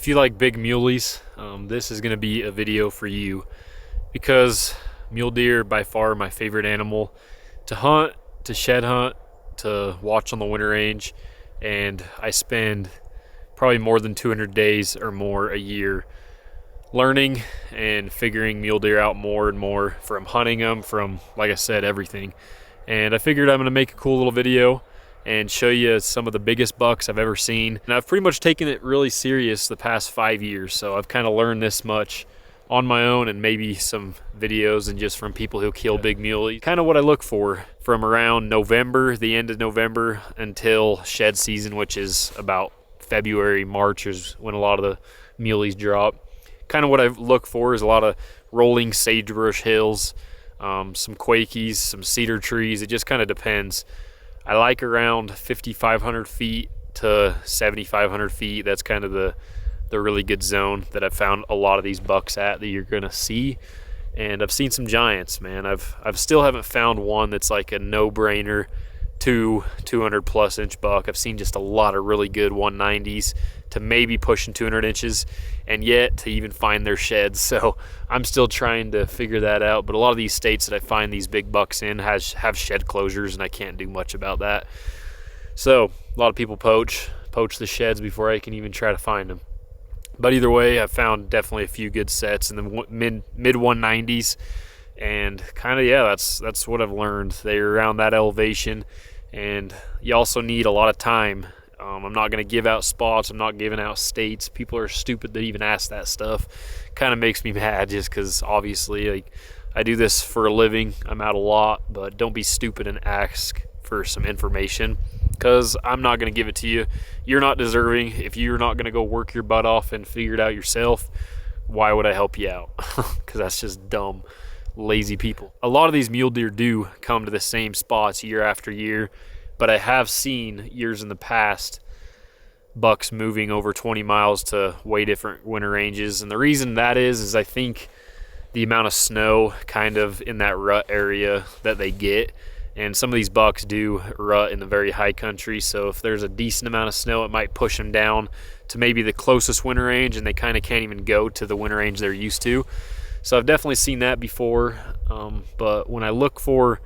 If you like big muleys, this is going to be a video for you, because mule deer by far my favorite animal to hunt, to shed hunt, to watch on the winter range, and I spend probably more than 200 days or more a year learning and figuring mule deer out more and more, from hunting them, from, like I said, everything. And I figured I'm going to make a cool little video and show you some of the biggest bucks I've ever seen. And I've pretty much taken it really serious the past 5 years, so I've kind of learned this much on my own, and maybe some videos and just from people who kill big muley. Kind of what I look for from around November, the end of November, until shed season, which is about February, March is when a lot of the muleys drop. Kind of what I look for is a lot of rolling sagebrush hills, some quakies, some cedar trees. It just kind of depends. I like around 5,500 feet to 7,500 feet. That's kind of the really good zone that I've found a lot of these bucks at that you're gonna see. And I've seen some giants, man. I've still haven't found one that's like a no-brainer 200 plus inch buck. I've seen just a lot of really good 190s to maybe pushing 200 inches, and yet to even find their sheds. So I'm still trying to figure that out. But a lot of these states that I find these big bucks in have shed closures, and I can't do much about that. So a lot of people poach the sheds before I can even try to find them. But either way, I've found definitely a few good sets in the mid 190s, and kind of, yeah, that's what I've learned. They're around that elevation, and you also need a lot of time. I'm not going to give out spots. I'm not giving out states. People are stupid that even ask that stuff. Kind of makes me mad, just because obviously, like, I do this for a living. I'm out a lot, but don't be stupid and ask for some information, because I'm not going to give it to you. You're not deserving. If you're not going to go work your butt off and figure it out yourself, why would I help you out? Because that's just dumb, lazy people. A lot of these mule deer do come to the same spots year after year, but I have seen years in the past bucks moving over 20 miles to way different winter ranges. And the reason that is I think the amount of snow kind of in that rut area that they get. And some of these bucks do rut in the very high country, so if there's a decent amount of snow, it might push them down to maybe the closest winter range, and they kind of can't even go to the winter range they're used to. So I've definitely seen that before. But when I look for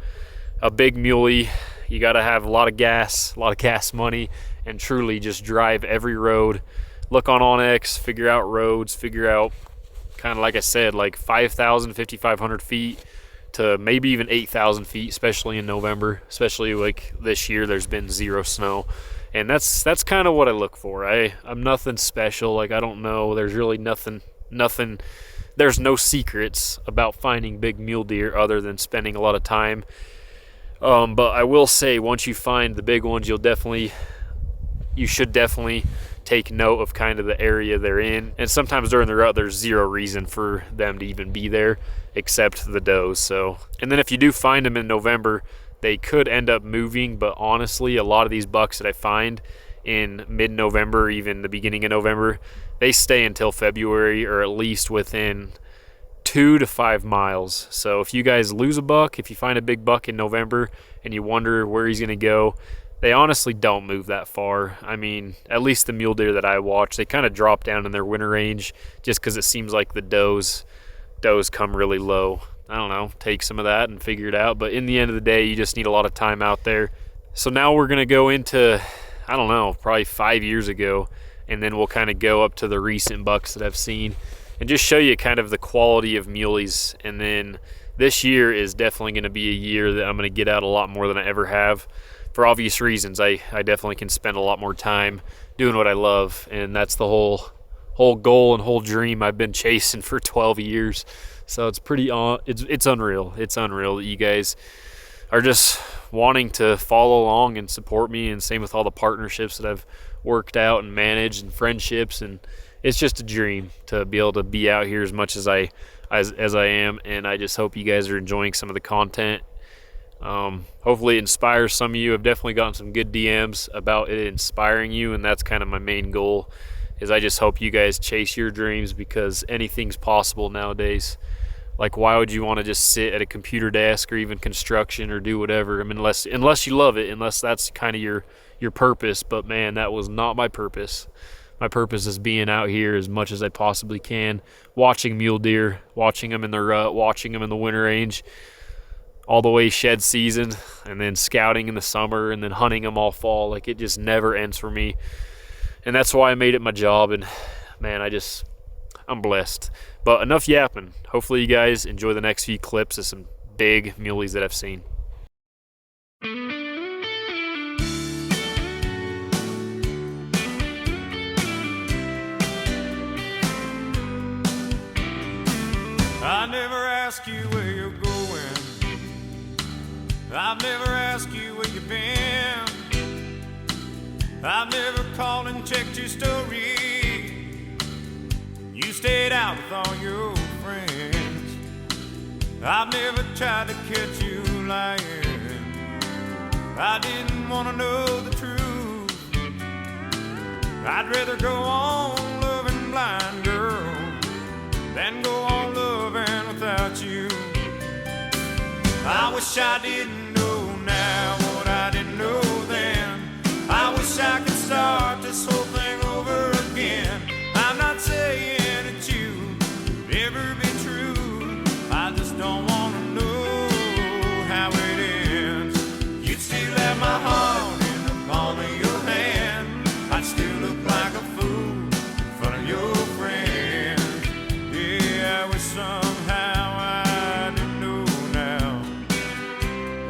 a big muley, you got to have a lot of gas money, and truly just drive every road. Look on OnX, figure out roads, figure out, kind of like I said, like 5,000, 5,500 feet to maybe even 8,000 feet, especially in November. Especially like this year, there's been zero snow, and that's kind of what I look for. I'm nothing special. Like, I don't know. There's really nothing. There's no secrets about finding big mule deer other than spending a lot of time. But I will say, once you find the big ones, you should definitely take note of kind of the area they're in. And sometimes during the rut, there's zero reason for them to even be there except the does. So, and then if you do find them in November, they could end up moving. But honestly, a lot of these bucks that I find in mid-November, even the beginning of November, they stay until February, or at least within 2 to 5 miles. So if you guys lose a buck, if you find a big buck in November and you wonder where he's going to go, they honestly don't move that far. I mean, at least the mule deer that I watch, they kind of drop down in their winter range, just because it seems like the does come really low. I don't know, take some of that and figure it out. But in the end of the day, you just need a lot of time out there. So now we're going to go into, I don't know, probably 5 years ago, and then we'll kind of go up to the recent bucks that I've seen and just show you kind of the quality of muleys. And then this year is definitely going to be a year that I'm going to get out a lot more than I ever have. For obvious reasons, I definitely can spend a lot more time doing what I love, and that's the whole goal and whole dream I've been chasing for 12 years. So it's it's unreal. It's unreal that you guys are just wanting to follow along and support me, and same with all the partnerships that I've worked out and managed, and friendships, and it's just a dream to be able to be out here as much as I am. And I just hope you guys are enjoying some of the content. Hopefully it inspires some of you. I've definitely gotten some good DMs about it inspiring you, and that's kind of my main goal, is I just hope you guys chase your dreams, because anything's possible nowadays. Like, why would you want to just sit at a computer desk or even construction or do whatever? I mean, unless you love it, unless that's kind of your purpose. But man, that was not my purpose. My purpose is being out here as much as I possibly can, watching mule deer, watching them in the rut, watching them in the winter range, all the way shed season, and then scouting in the summer, and then hunting them all fall. Like, it just never ends for me. And that's why I made it my job. And man, I'm blessed. But enough yapping. Hopefully you guys enjoy the next few clips of some big muleys that I've seen. I never ask you where you're going. I've never asked you where you've been. I've never called and checked your story. You stayed out with all your friends. I've never tried to catch you lying. I didn't want to know the truth. I'd rather go on loving blind, girl, than go on loving without you. I wish I didn't know now what I didn't know then. I wish I could start this whole thing over again. I'm not saying that you could ever be true. I just don't want to know how it ends. You'd still have my heart in the palm of your hand. I'd still look like a fool in front of your friends. Yeah, I wish somehow I didn't know now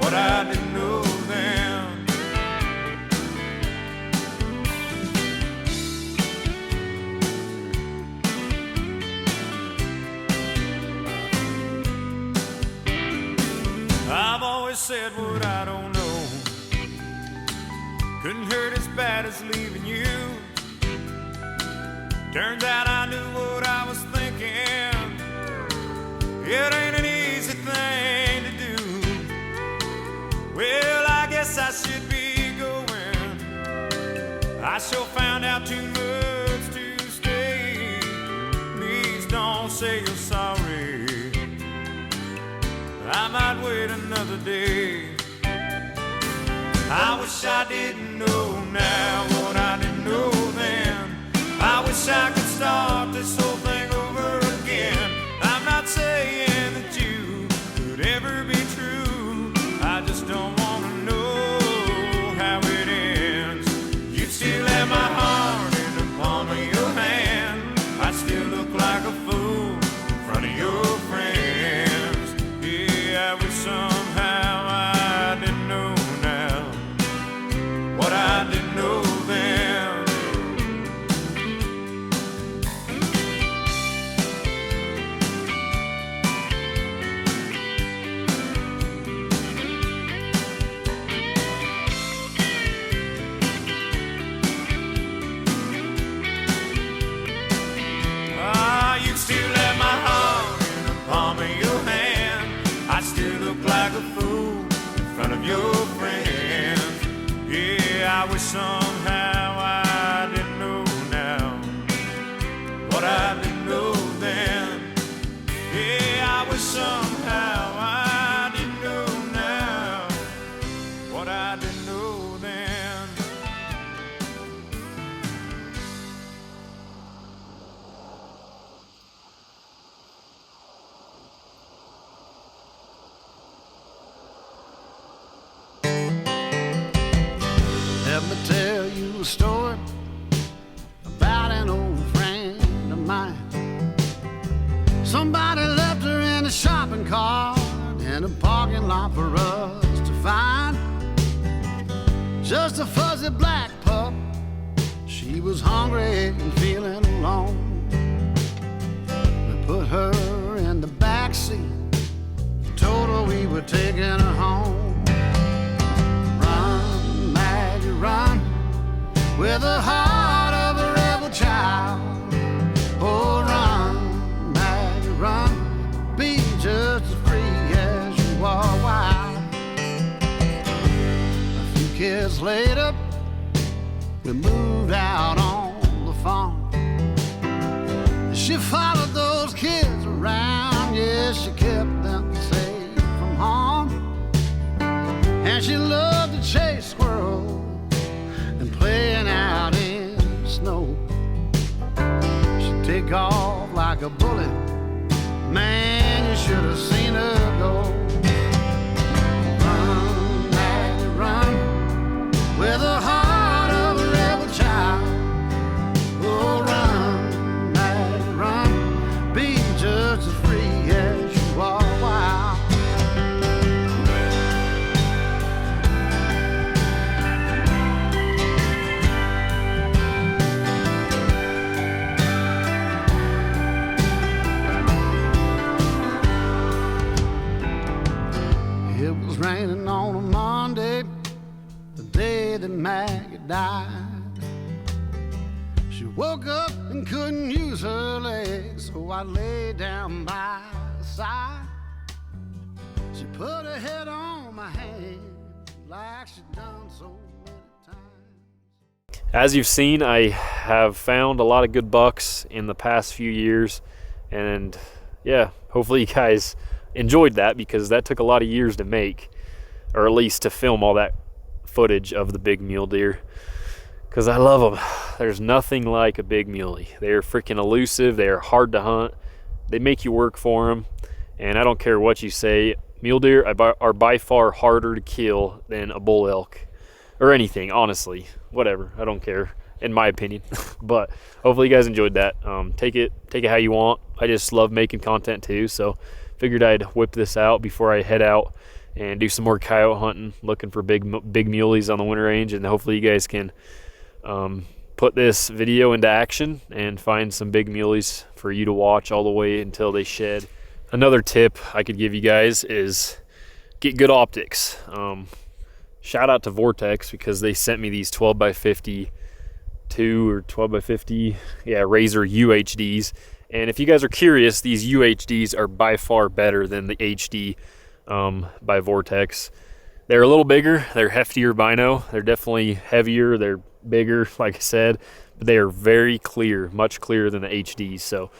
what I didn't know then. I've always said what I don't know. Couldn't hurt as bad as leaving you. Turns out I knew what I was thinking. It ain't an easy thing to do. Well, I guess I should be going. I sure found out too much to stay. Please don't say you're sorry. I might wait another day. I wish I didn't know now what I didn't know then. I wish I could start this whole thing over again. I'm not saying that you could ever be true. I just don't want to know how it ends. You'd still have my heart in the palm of your hand. I'd still look like a fool in front of your friends. Yeah, I wish somehow I didn't know now what I didn't know then. You'd still have my heart in the palm of your hand. I still look like a fool in front of your friends. Yeah, I wish somehow I didn't know now what I didn't know then. Yeah, I wish somehow I didn't know now what I didn't know then. Let me tell you a story about an old friend of mine. Somebody left her in a shopping cart in a parking lot for us to find. Just a fuzzy black pup. She was hungry and feeling alone. We put her in the back seat, told her we were taking her home. Run with the heart of a rebel child. Oh, run, Maggie, run, be just as free as you are wild. A few years later, we moved out on the farm. She followed those kids around, yes, she kept them safe from harm. And she loved to chase squirrels and playing out in the snow. take off like a bullet. Man, you should have seen her go. Run, Maggie, run, with the heart of a rebel child. Oh, run, Maggie, run, be just as free as you are wild. It was raining on a Monday, the day that Maggie died. She woke up and couldn't use her legs, so I lay down by her side. She put her head on my hand like she'd done so many times. As you've seen, I have found a lot of good bucks in the past few years, and yeah, hopefully you guys enjoyed that, because that took a lot of years to make, or at least to film all that footage of the big mule deer, because I love them. There's nothing like a big muley. They're freaking elusive. They're hard to hunt. They make you work for them, and I don't care what you say, mule deer are by far harder to kill than a bull elk or anything, honestly. Whatever, I don't care, in my opinion. But hopefully you guys enjoyed that. Take it how you want. I just love making content too, so figured I'd whip this out before I head out and do some more coyote hunting, looking for big muleys on the winter range, and hopefully you guys can put this video into action and find some big muleys for you to watch all the way until they shed. Another tip I could give you guys is get good optics. Shout out to Vortex, because they sent me these 12x50 or 12x50 Razor UHDs. And if you guys are curious, these UHDs are by far better than the HD by Vortex. They're a little bigger, they're heftier bino, they're definitely heavier, they're bigger, like I said, but they are very clear, much clearer than the HDs. So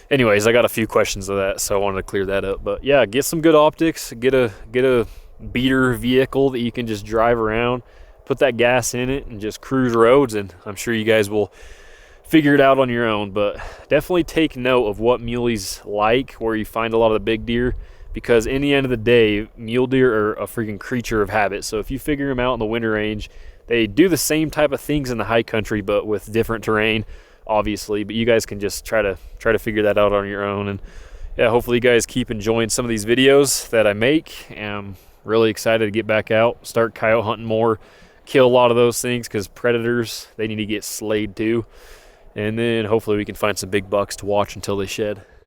anyways, I got a few questions of that, so I wanted to clear that up. But yeah, get some good optics, get a beater vehicle that you can just drive around, put that gas in it and just cruise roads, and I'm sure you guys will figure it out on your own. But definitely take note of what muleys like, where you find a lot of the big deer, because in the end of the day, mule deer are a freaking creature of habit. So if you figure them out in the winter range, they do the same type of things in the high country, but with different terrain, obviously. But you guys can just try to figure that out on your own. And yeah, hopefully you guys keep enjoying some of these videos that I make. I'm really excited to get back out, start coyote hunting more, kill a lot of those things, because predators, they need to get slayed too. And then hopefully we can find some big bucks to watch until they shed.